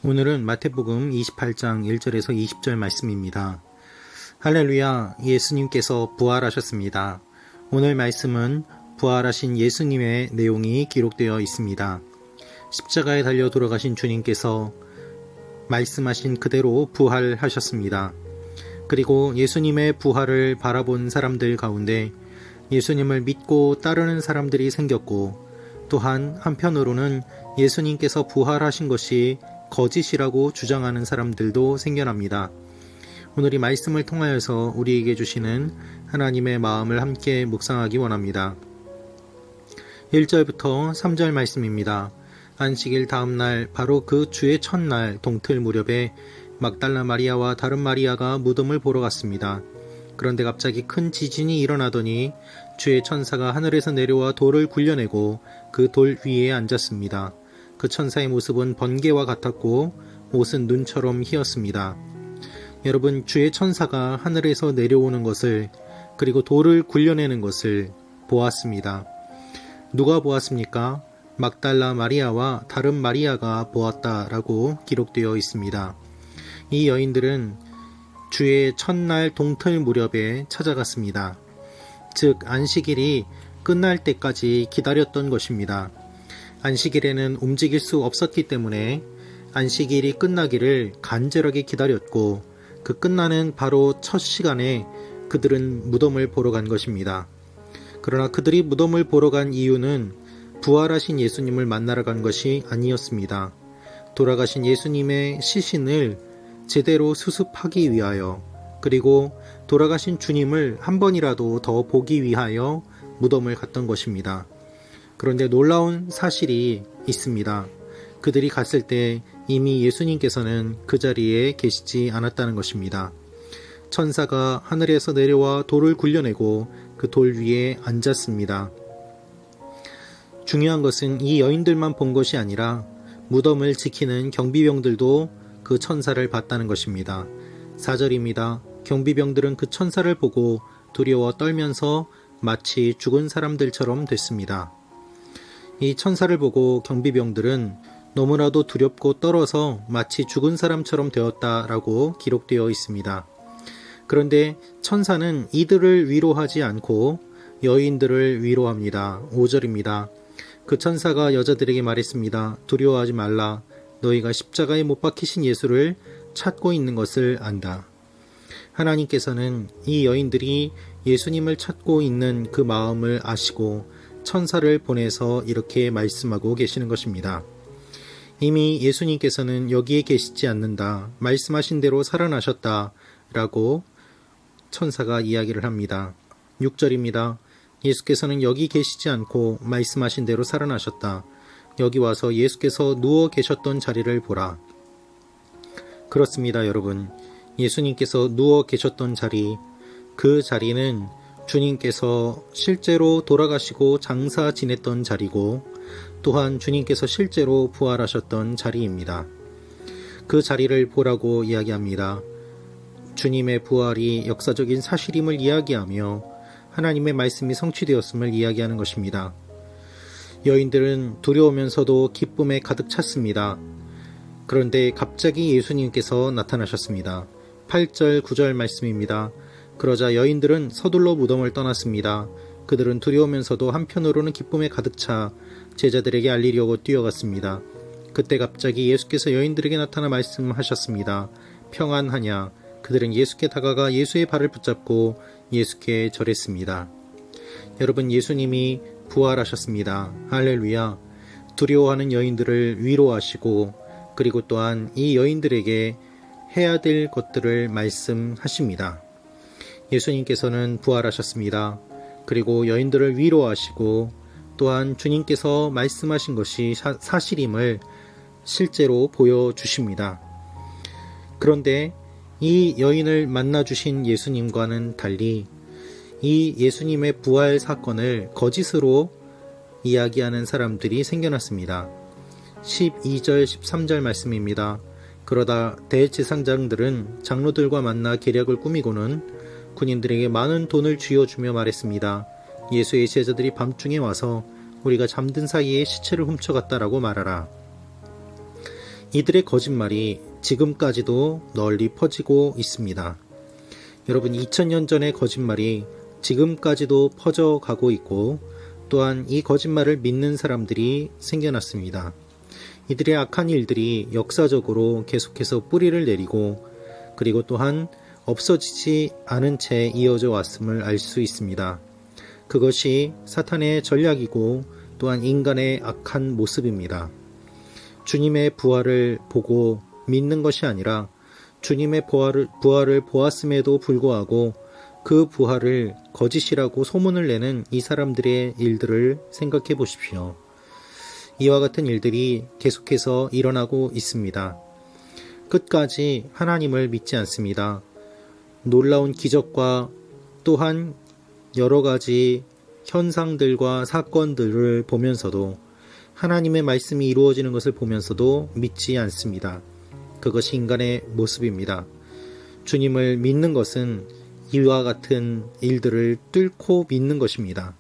오늘은 마태복음 28장 1절에서 20절 말씀입니다. 할렐루야, 예수님께서 부활하셨습니다. 오늘 말씀은 부활하신 예수님의 내용이 기록되어 있습니다. 십자가에 달려 돌아가신 주님께서 말씀하신 그대로 부활하셨습니다. 그리고 예수님의 부활을 바라본 사람들 가운데 예수님을 믿고 따르는 사람들이 생겼고, 또한 한편으로는 예수님께서 부활하신 것이 거짓이라고 주장하는 사람들도 생겨납니다. 오늘 이 말씀을 통하여서 우리에게 주시는 하나님의 마음을 함께 묵상하기 원합니다. 1절부터 3절 말씀입니다. 안식일 다음날 바로 그 주의 첫날 동틀 무렵에 막달라 마리아와 다른 마리아가 무덤을 보러 갔습니다. 그런데 갑자기 큰 지진이 일어나더니 주의 천사가 하늘에서 내려와 돌을 굴려내고 그 돌 위에 앉았습니다. 그 천사의 모습은 번개와 같았고 옷은 눈처럼 희었습니다. 여러분, 주의 천사가 하늘에서 내려오는 것을, 그리고 돌을 굴려내는 것을 보았습니다. 누가 보았습니까? 막달라 마리아와 다른 마리아가 보았다라고 기록되어 있습니다. 이 여인들은 주의 첫날 동틀 무렵에 찾아갔습니다. 즉, 안식일이 끝날 때까지 기다렸던 것입니다. 안식일에는 움직일 수 없었기 때문에 안식일이 끝나기를 간절하게 기다렸고, 그 끝나는 바로 첫 시간에 그들은 무덤을 보러 간 것입니다. 그러나 그들이 무덤을 보러 간 이유는 부활하신 예수님을 만나러 간 것이 아니었습니다. 돌아가신 예수님의 시신을 제대로 수습하기 위하여, 그리고 돌아가신 주님을 한 번이라도 더 보기 위하여 무덤을 갔던 것입니다. 그런데 놀라운 사실이 있습니다. 그들이 갔을 때 이미 예수님께서는 그 자리에 계시지 않았다는 것입니다. 천사가 하늘에서 내려와 돌을 굴려내고 그 돌 위에 앉았습니다. 중요한 것은 이 여인들만 본 것이 아니라 무덤을 지키는 경비병들도 그 천사를 봤다는 것입니다. 4절입니다. 경비병들은 그 천사를 보고 두려워 떨면서 마치 죽은 사람들처럼 됐습니다. 이 천사를 보고 경비병들은 너무나도 두렵고 떨어서 마치 죽은 사람처럼 되었다라고 기록되어 있습니다. 그런데 천사는 이들을 위로하지 않고 여인들을 위로합니다. 5절입니다. 그 천사가 여자들에게 말했습니다. 두려워하지 말라. 너희가 십자가에 못 박히신 예수를 찾고 있는 것을 안다. 하나님께서는 이 여인들이 예수님을 찾고 있는 그 마음을 아시고 천사를 보내서 이렇게 말씀하고 계시는 것입니다. 이미 예수님께서는 여기에 계시지 않는다. 말씀하신 대로 살아나셨다. 라고 천사가 이야기를 합니다. 6절입니다. 예수께서는 여기 계시지 않고 말씀하신 대로 살아나셨다. 여기 와서 예수께서 누워 계셨던 자리를 보라. 그렇습니다, 여러분. 예수님께서 누워 계셨던 자리, 그 자리는 주님께서 실제로 돌아가시고 장사 지냈던 자리고, 또한 주님께서 실제로 부활하셨던 자리입니다. 그 자리를 보라고 이야기합니다. 주님의 부활이 역사적인 사실임을 이야기하며 하나님의 말씀이 성취되었음을 이야기하는 것입니다. 여인들은 두려우면서도 기쁨에 가득 찼습니다. 그런데 갑자기 예수님께서 나타나셨습니다. 8절, 9절 말씀입니다. 그러자 여인들은 서둘러 무덤을 떠났습니다. 그들은 두려우면서도 한편으로는 기쁨에 가득 차 제자들에게 알리려고 뛰어갔습니다. 그때 갑자기 예수께서 여인들에게 나타나 말씀하셨습니다. 평안하냐? 그들은 예수께 다가가 예수의 발을 붙잡고 예수께 절했습니다. 여러분, 예수님이 부활하셨습니다. 할렐루야. 두려워하는 여인들을 위로하시고, 그리고 또한 이 여인들에게 해야 될 것들을 말씀하십니다. 예수님께서는 부활하셨습니다. 그리고 여인들을 위로하시고, 또한 주님께서 말씀하신 것이 사실임을 실제로 보여주십니다. 그런데 이 여인을 만나주신 예수님과는 달리 이 예수님의 부활 사건을 거짓으로 이야기하는 사람들이 생겨났습니다. 12절, 13절 말씀입니다. 그러다 대제사장들은 장로들과 만나 계략을 꾸미고는 군인들에게 많은 돈을 쥐어주며 말했습니다. 예수의 제자들이 밤중에 와서 우리가 잠든 사이에 시체를 훔쳐갔다라고 말하라. 이들의 거짓말이 지금까지도 널리 퍼지고 있습니다. 여러분, 2000년 전의 거짓말이 지금까지도 퍼져가고 있고, 또한 이 거짓말을 믿는 사람들이 생겨났습니다. 이들의 악한 일들이 역사적으로 계속해서 뿌리를 내리고, 그리고 또한 없어지지 않은 채 이어져 왔음을 알 수 있습니다. 그것이 사탄의 전략이고 또한 인간의 악한 모습입니다. 주님의 부활을 보고 믿는 것이 아니라 주님의 부활을 보았음에도 불구하고 그 부활을 거짓이라고 소문을 내는 이 사람들의 일들을 생각해 보십시오. 이와 같은 일들이 계속해서 일어나고 있습니다. 끝까지 하나님을 믿지 않습니다. 놀라운 기적과 또한 여러 가지 현상들과 사건들을 보면서도 하나님의 말씀이 이루어지는 것을 보면서도 믿지 않습니다. 그것이 인간의 모습입니다. 주님을 믿는 것은 이와 같은 일들을 뚫고 믿는 것입니다.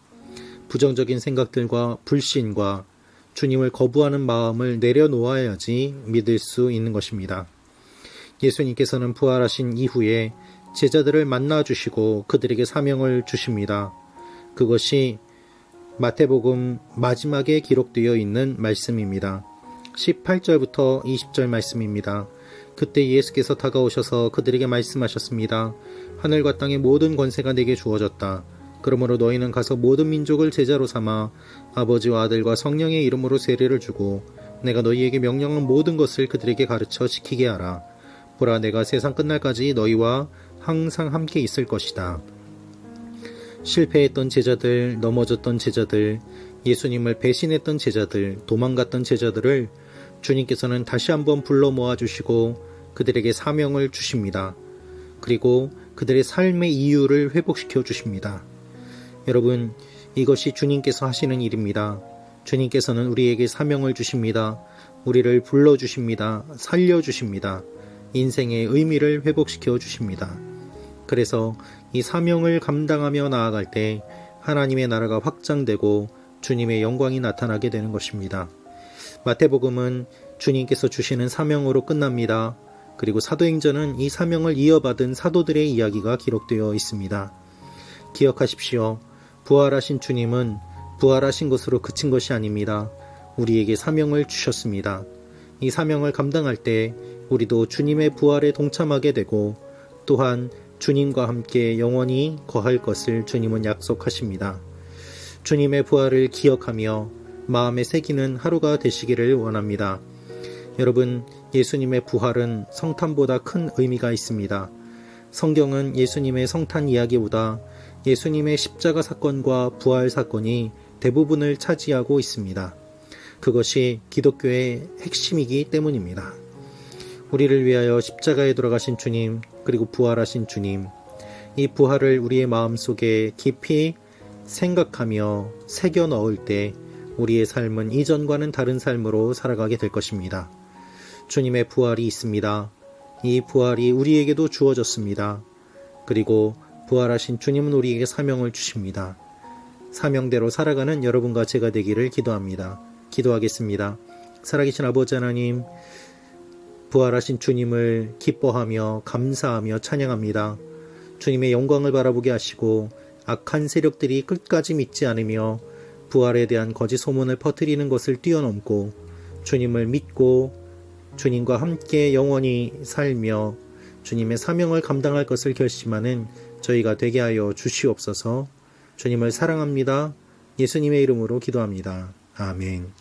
부정적인 생각들과 불신과 주님을 거부하는 마음을 내려놓아야지 믿을 수 있는 것입니다. 예수님께서는 부활하신 이후에 제자들을 만나주시고 그들에게 사명을 주십니다. 그것이 마태복음 마지막에 기록되어 있는 말씀입니다. 18절부터 20절 말씀입니다. 그때 예수께서 다가오셔서 그들에게 말씀하셨습니다. 하늘과 땅의 모든 권세가 내게 주어졌다. 그러므로 너희는 가서 모든 민족을 제자로 삼아 아버지와 아들과 성령의 이름으로 세례를 주고 내가 너희에게 명령한 모든 것을 그들에게 가르쳐 지키게 하라. 보라, 내가 세상 끝날까지 너희와 항상 함께 있을 것이다. 실패했던 제자들, 넘어졌던 제자들, 예수님을 배신했던 제자들, 도망갔던 제자들을 주님께서는 다시 한번 불러 모아주시고 그들에게 사명을 주십니다. 그리고 그들의 삶의 이유를 회복시켜 주십니다. 여러분, 이것이 주님께서 하시는 일입니다. 주님께서는 우리에게 사명을 주십니다. 우리를 불러주십니다. 살려주십니다. 인생의 의미를 회복시켜 주십니다. 그래서 이 사명을 감당하며 나아갈 때 하나님의 나라가 확장되고 주님의 영광이 나타나게 되는 것입니다. 마태복음은 주님께서 주시는 사명으로 끝납니다. 그리고 사도행전은 이 사명을 이어받은 사도들의 이야기가 기록되어 있습니다. 기억하십시오. 부활하신 주님은 부활하신 것으로 그친 것이 아닙니다. 우리에게 사명을 주셨습니다. 이 사명을 감당할 때 우리도 주님의 부활에 동참하게 되고 또한 주님과 함께 영원히 거할 것을 주님은 약속하십니다. 주님의 부활을 기억하며 마음에 새기는 하루가 되시기를 원합니다. 여러분, 예수님의 부활은 성탄보다 큰 의미가 있습니다. 성경은 예수님의 성탄 이야기보다 예수님의 십자가 사건과 부활 사건이 대부분을 차지하고 있습니다. 그것이 기독교의 핵심이기 때문입니다. 우리를 위하여 십자가에 돌아가신 주님, 그리고 부활하신 주님, 이 부활을 우리의 마음속에 깊이 생각하며 새겨 넣을 때 우리의 삶은 이전과는 다른 삶으로 살아가게 될 것입니다. 주님의 부활이 있습니다. 이 부활이 우리에게도 주어졌습니다. 그리고 부활하신 주님은 우리에게 사명을 주십니다. 사명대로 살아가는 여러분과 제가 되기를 기도합니다. 기도하겠습니다. 살아계신 아버지 하나님, 부활하신 주님을 기뻐하며 감사하며 찬양합니다. 주님의 영광을 바라보게 하시고 악한 세력들이 끝까지 믿지 않으며 부활에 대한 거짓 소문을 퍼뜨리는 것을 뛰어넘고 주님을 믿고 주님과 함께 영원히 살며 주님의 사명을 감당할 것을 결심하는 저희가 되게 하여 주시옵소서. 주님을 사랑합니다. 예수님의 이름으로 기도합니다. 아멘.